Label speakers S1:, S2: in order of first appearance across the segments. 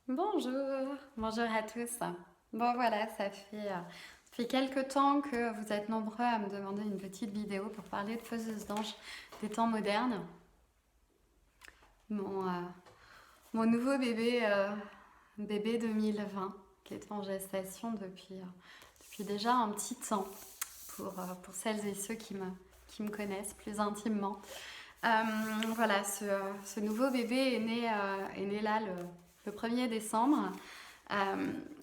S1: Bonjour, bonjour à tous. Bon voilà, ça fait quelques temps que vous êtes nombreux à me demander une petite vidéo pour parler de faiseuses d'anges des temps modernes. Mon, euh, mon nouveau bébé 2020, qui est en gestation depuis déjà un petit temps, pour celles et ceux qui me connaissent plus intimement. Euh, voilà, ce nouveau bébé est né là le 1er décembre.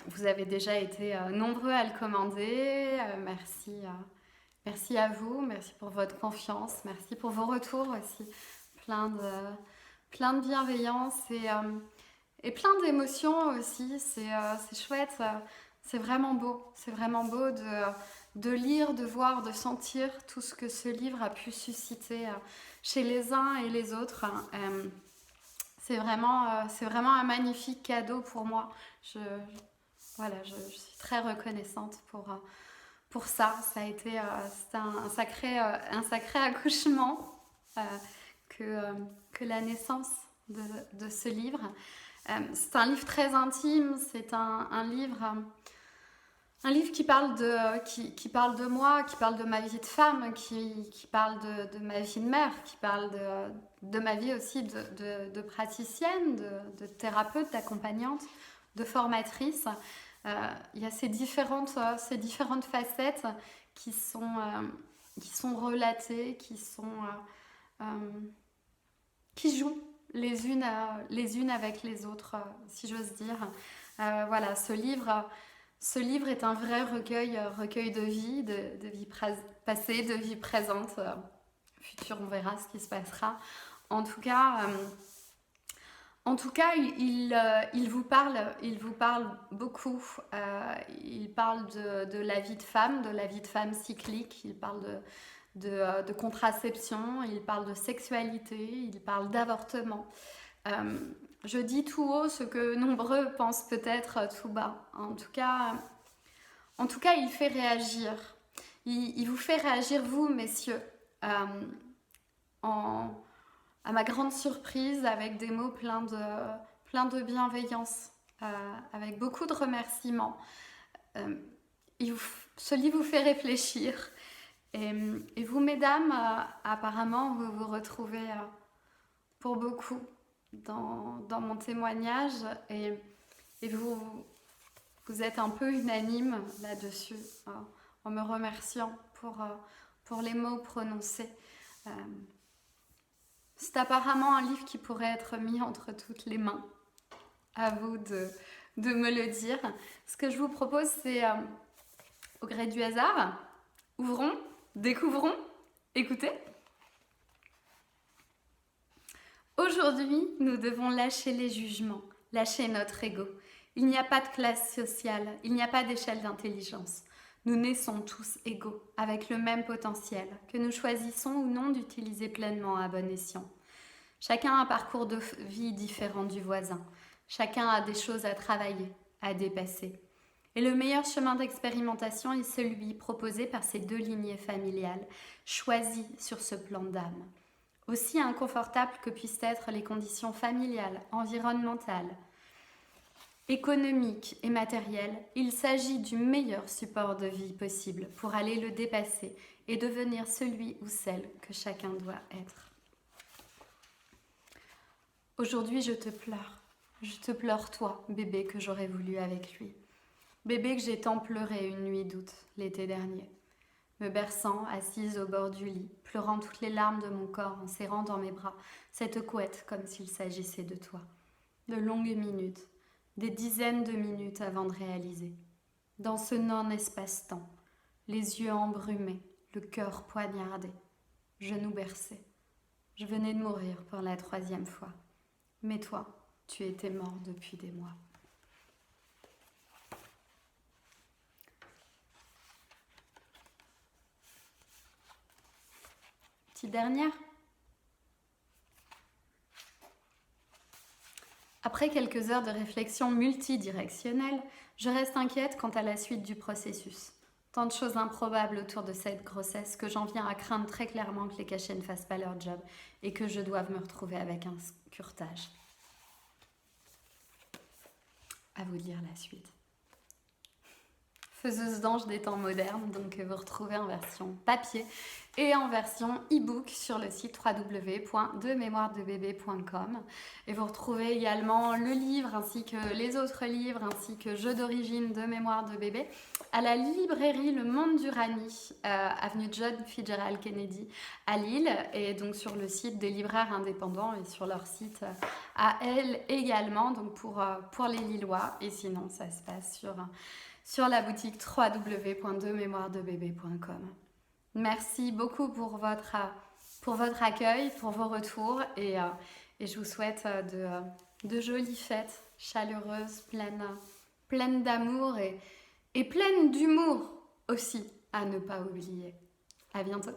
S1: Vous avez déjà été nombreux à le commander. Merci à vous, merci pour votre confiance, merci pour vos retours aussi. Plein de, plein de bienveillance et plein d'émotions aussi. C'est chouette, c'est vraiment beau de lire, de voir, de sentir tout ce que ce livre a pu susciter chez les uns et les autres. C'est vraiment un magnifique cadeau pour moi. Je, je suis très reconnaissante pour ça. Ça a été c'est un sacré accouchement euh, que, euh, que la naissance de ce livre. C'est un livre très intime, c'est un livre qui parle de moi, qui parle de ma vie de femme, qui parle de ma vie de mère, qui parle de ma vie aussi de praticienne, de thérapeute, d'accompagnante, de formatrice. Il y a ces différentes facettes qui sont, euh, qui sont relatées, euh, qui jouent les unes avec les autres, si j'ose dire. Voilà, ce livre est un vrai recueil de vie, de vie passée, de vie présente. Future, on verra ce qui se passera. En tout cas, euh, il vous parle beaucoup. Il parle de la vie de la vie de femme cyclique. Il parle de contraception, il parle de sexualité, il parle d'avortement. Euh, je dis tout haut ce que nombreux pensent peut-être tout bas. En tout cas, il fait réagir. Il vous fait réagir, vous, messieurs, euh, en, à ma grande surprise, avec des mots plein de bienveillance, avec beaucoup de remerciements. Euh, ce livre vous fait réfléchir. Et vous, mesdames, apparemment, vous vous retrouvez pour beaucoup dans mon témoignage et vous êtes un peu unanime là-dessus, en me remerciant pour les mots prononcés. Euh, c'est apparemment un livre qui pourrait être mis entre toutes les mains. À vous de me le dire. Ce que je vous propose, c'est au gré du hasard, ouvrons, découvrons, écoutez. Aujourd'hui, nous devons lâcher les jugements, lâcher notre ego. Il n'y a pas de classe sociale, il n'y a pas d'échelle d'intelligence. Nous naissons tous égaux, avec le même potentiel, que nous choisissons ou non d'utiliser pleinement à bon escient. Chacun a un parcours de vie différent du voisin. Chacun a des choses à travailler, à dépasser. Et le meilleur chemin d'expérimentation est celui proposé par ces deux lignées familiales, choisies sur ce plan d'âme. Aussi inconfortables que puissent être les conditions familiales, environnementales, économiques et matérielles, il s'agit du meilleur support de vie possible pour aller le dépasser et devenir celui ou celle que chacun doit être. Aujourd'hui, je te pleure. Je te pleure toi, bébé que j'aurais voulu avec lui. Bébé que j'ai tant pleuré une nuit d'août, l'été dernier. Me berçant, assise au bord du lit, pleurant toutes les larmes de mon corps en serrant dans mes bras cette couette comme s'il s'agissait de toi. De longues minutes, des dizaines de minutes avant de réaliser. Dans ce non-espace-temps, les yeux embrumés, le cœur poignardé, genoux bercés. Je venais de mourir pour la 3e fois. Mais toi, tu étais mort depuis des mois. Petite dernière. Après quelques heures de réflexion multidirectionnelle, je reste inquiète quant à la suite du processus. Tant de choses improbables autour de cette grossesse que j'en viens à craindre très clairement que les cachets ne fassent pas leur job et que je doive me retrouver avec un curtage. à vous de lire la suite. Faiseuse d'anges des temps modernes, donc vous retrouvez en version papier et en version e-book sur le site www.demémoiresdebébé.com. Et vous retrouvez également le livre ainsi que les autres livres ainsi que Jeux d'origine de mémoire de bébé à la librairie Le Monde du Rani, avenue John Fitzgerald Kennedy à Lille, et donc sur le site des libraires indépendants et sur leur site à elles également, donc pour les Lillois. Et sinon ça se passe sur la boutique www.demémoiresdebébé.com. Merci beaucoup pour votre accueil, pour vos retours, et je vous souhaite de jolies fêtes chaleureuses, pleines d'amour et pleines d'humour aussi, à ne pas oublier. À bientôt.